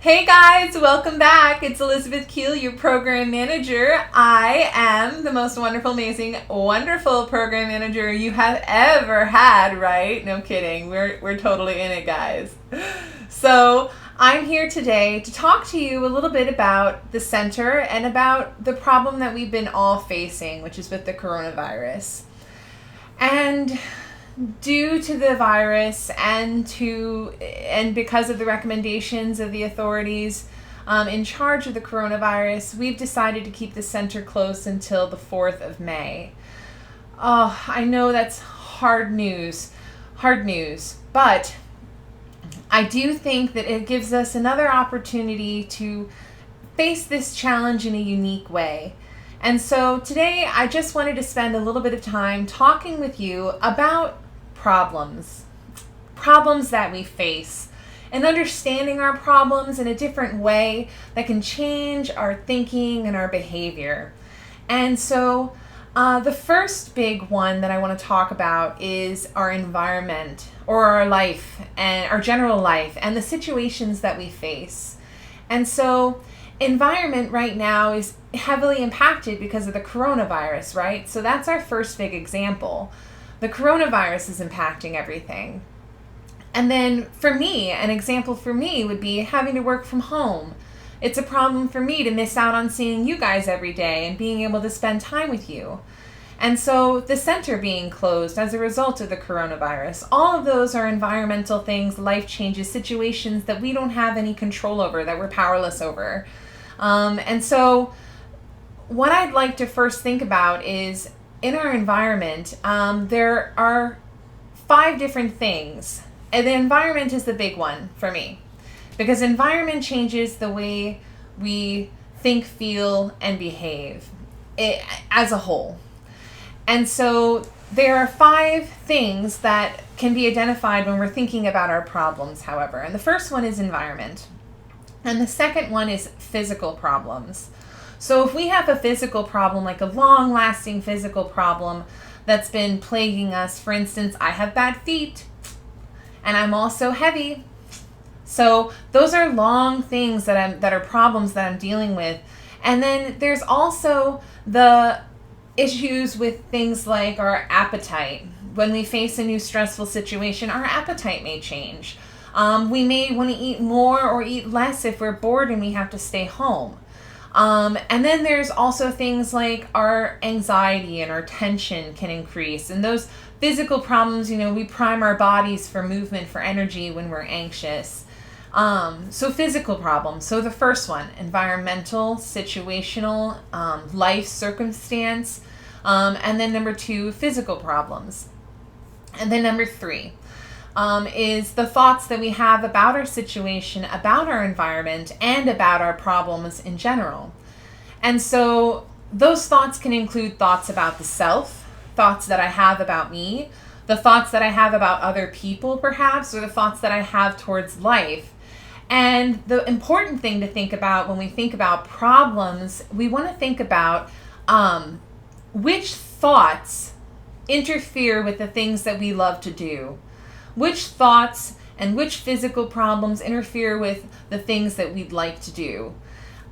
Hey guys, welcome back. It's Elizabeth Keel, your program manager. I am the most wonderful, amazing, wonderful program manager you have ever had, right? No kidding. We're totally in it, guys. So, I'm here today to talk to you a little bit about the center and about the problem that we've been all facing, which is with the coronavirus. And due to the virus and because of the recommendations of the authorities in charge of the coronavirus, we've decided to keep the center closed until the 4th of May. Oh, I know that's hard news, but I do think that it gives us another opportunity to face this challenge in a unique way. And so today I just wanted to spend a little bit of time talking with you about problems that we face, and understanding our problems in a different way that can change our thinking and our behavior. And so the first big one that I want to talk about is our environment, or our life, and our general life, and the situations that we face. And so environment right now is heavily impacted because of the coronavirus, right? So that's our first big example. The coronavirus is impacting everything. And then for me, an example for me would be having to work from home. It's a problem for me to miss out on seeing you guys every day and being able to spend time with you. And so the center being closed as a result of the coronavirus, all of those are environmental things, life changes, situations that we don't have any control over, that we're powerless over. And so what I'd like to first think about is, in our environment, there are 5 different things. And the environment is the big one for me, because environment changes the way we think, feel, and behave as a whole. And so there are 5 things that can be identified when we're thinking about our problems, however. And the first one is environment. And the second one is physical problems. So if we have a physical problem, like a long-lasting physical problem that's been plaguing us, for instance, I have bad feet, and I'm also heavy. So those are long things that are problems that I'm dealing with. And then there's also the issues with things like our appetite. When we face a new stressful situation, our appetite may change. We may want to eat more or eat less if we're bored and we have to stay home. And then there's also things like our anxiety and our tension can increase. And those physical problems, we prime our bodies for movement, for energy when we're anxious. So physical problems. So the first one, environmental, situational, life circumstance. And then number 2, physical problems. And then number 3. Is the thoughts that we have about our situation, about our environment, and about our problems in general. And so those thoughts can include thoughts about the self, thoughts that I have about me, the thoughts that I have about other people perhaps, or the thoughts that I have towards life. And the important thing to think about when we think about problems, we want to think about which thoughts interfere with the things that we love to do. Which thoughts and which physical problems interfere with the things that we'd like to do.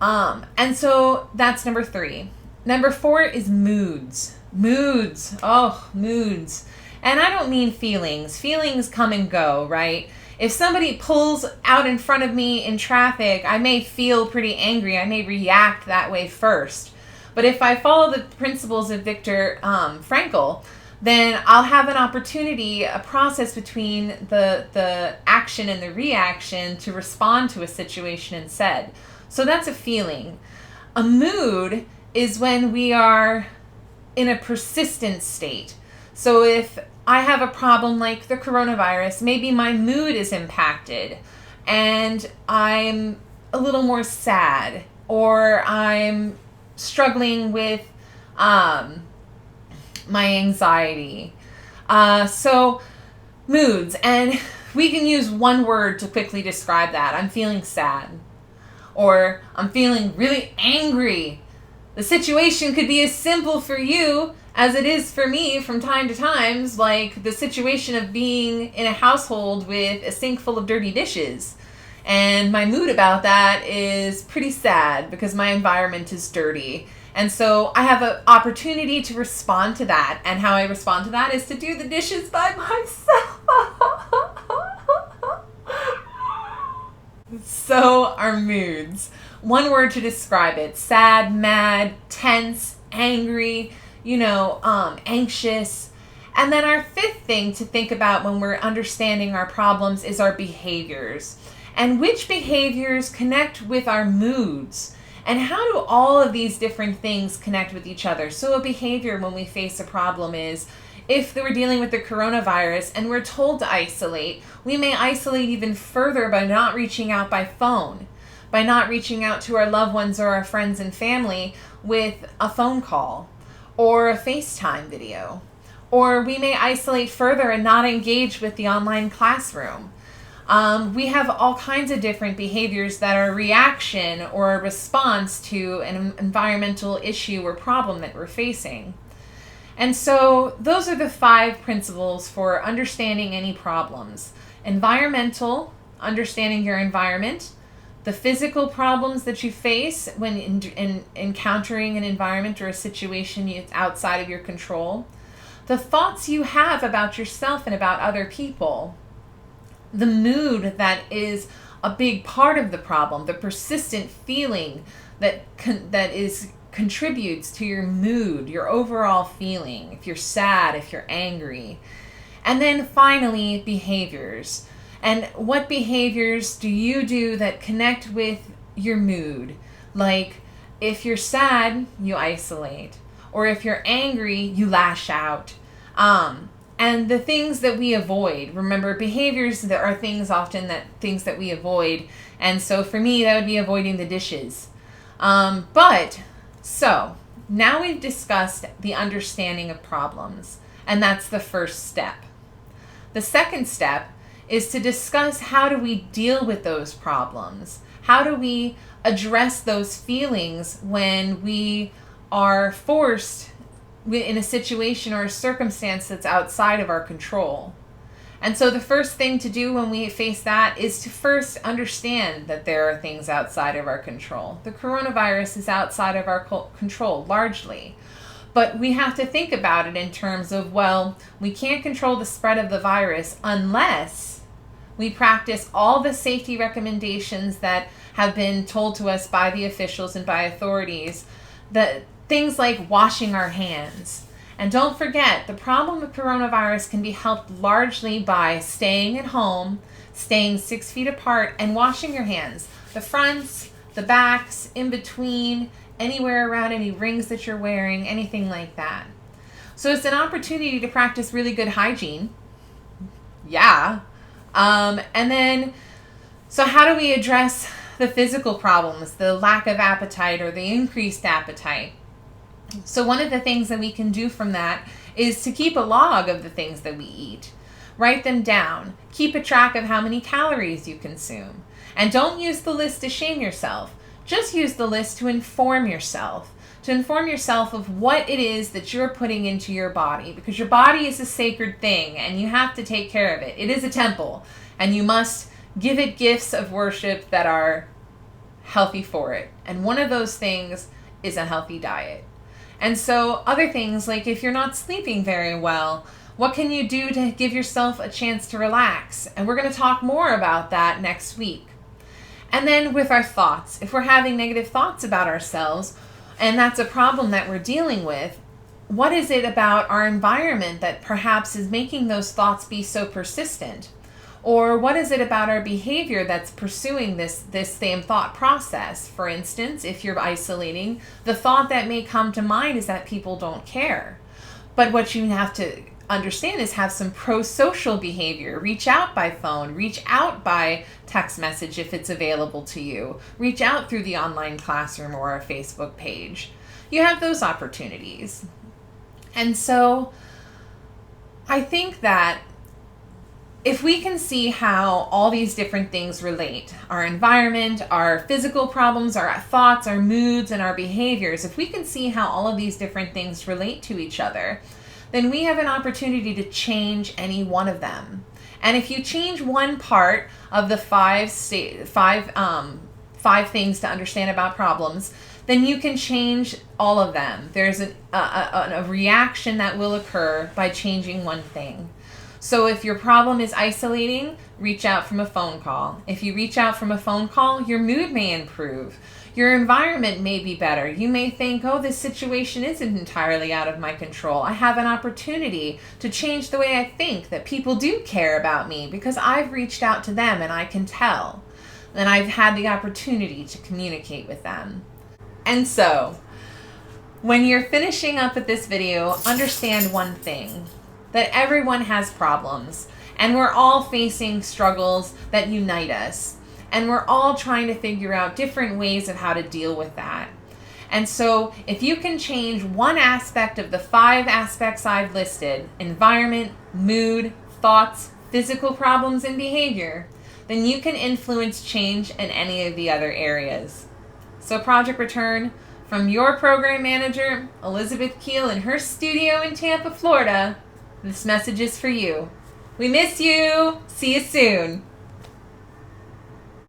And so that's number 3. Number 4 is moods. Moods. Oh, moods. And I don't mean feelings. Feelings come and go, right? If somebody pulls out in front of me in traffic, I may feel pretty angry. I may react that way first. But if I follow the principles of Viktor Frankl, then I'll have an opportunity, a process between the action and the reaction to respond to a situation instead. So that's a feeling. A mood is when we are in a persistent state. So if I have a problem like the coronavirus, maybe my mood is impacted and I'm a little more sad, or I'm struggling with my anxiety. So moods, and we can use one word to quickly describe that. I'm feeling sad, or I'm feeling really angry. The situation could be as simple for you as it is for me from time to times, like the situation of being in a household with a sink full of dirty dishes. And my mood about that is pretty sad because my environment is dirty. And so I have an opportunity to respond to that. And how I respond to that is to do the dishes by myself. So our moods. One word to describe it: sad, mad, tense, angry, anxious. And then our fifth thing to think about when we're understanding our problems is our behaviors. And which behaviors connect with our moods? And how do all of these different things connect with each other? So a behavior when we face a problem is, if we're dealing with the coronavirus and we're told to isolate, we may isolate even further by not reaching out by phone, by not reaching out to our loved ones or our friends and family with a phone call or a FaceTime video. Or we may isolate further and not engage with the online classroom. We have all kinds of different behaviors that are a reaction or a response to an environmental issue or problem that we're facing. And so those are the 5 principles for understanding any problems. Environmental, understanding your environment. The physical problems that you face when encountering an environment or a situation that's outside of your control. The thoughts you have about yourself and about other people. The mood that is a big part of the problem, the persistent feeling that contributes to your mood, your overall feeling, if you're sad, if you're angry. And then finally, behaviors. And what behaviors do you do that connect with your mood? Like, if you're sad, you isolate. Or if you're angry, you lash out. And the things that we avoid, remember, behaviors that are things that we avoid. And so for me, that would be avoiding the dishes. So now we've discussed the understanding of problems, and that's the first step. The second step is to discuss how do we deal with those problems? How do we address those feelings when we are forced in a situation or a circumstance that's outside of our control? And so the first thing to do when we face that is to first understand that there are things outside of our control. The coronavirus is outside of our control, largely. But we have to think about it in terms of, well, we can't control the spread of the virus unless we practice all the safety recommendations that have been told to us by the officials and by authorities. The things like washing our hands. And don't forget, the problem with coronavirus can be helped largely by staying at home, staying 6 feet apart, and washing your hands. The fronts, the backs, in between, anywhere around any rings that you're wearing, anything like that. So it's an opportunity to practice really good hygiene. Yeah. So how do we address the physical problems, the lack of appetite or the increased appetite? So one of the things that we can do from that is to keep a log of the things that we eat. Write them down. Keep a track of how many calories you consume. And don't use the list to shame yourself. Just use the list to inform yourself. To inform yourself of what it is that you're putting into your body. Because your body is a sacred thing and you have to take care of it. It is a temple. And you must give it gifts of worship that are healthy for it. And one of those things is a healthy diet. And so other things, like if you're not sleeping very well, what can you do to give yourself a chance to relax? And we're going to talk more about that next week. And then with our thoughts, if we're having negative thoughts about ourselves, and that's a problem that we're dealing with, what is it about our environment that perhaps is making those thoughts be so persistent? Or what is it about our behavior that's pursuing this same thought process? For instance, if you're isolating, the thought that may come to mind is that people don't care. But what you have to understand is have some pro-social behavior. Reach out by phone, reach out by text message if it's available to you. Reach out through the online classroom or a Facebook page. You have those opportunities. And so I think that if we can see how all these different things relate, our environment, our physical problems, our thoughts, our moods, and our behaviors, if we can see how all of these different things relate to each other, then we have an opportunity to change any one of them. And if you change one part of the five things to understand about problems, then you can change all of them. There's a reaction that will occur by changing one thing. So if your problem is isolating, reach out from a phone call. If you reach out from a phone call, your mood may improve. Your environment may be better. You may think, oh, this situation isn't entirely out of my control. I have an opportunity to change the way I think, that people do care about me because I've reached out to them and I can tell. And I've had the opportunity to communicate with them. And so, when you're finishing up with this video, understand one thing, that everyone has problems, and we're all facing struggles that unite us, and we're all trying to figure out different ways of how to deal with that. And so, if you can change one aspect of the 5 aspects I've listed, environment, mood, thoughts, physical problems, and behavior, then you can influence change in any of the other areas. So Project Return, from your program manager, Elizabeth Keel, in her studio in Tampa, Florida, this message is for you. We miss you. See you soon.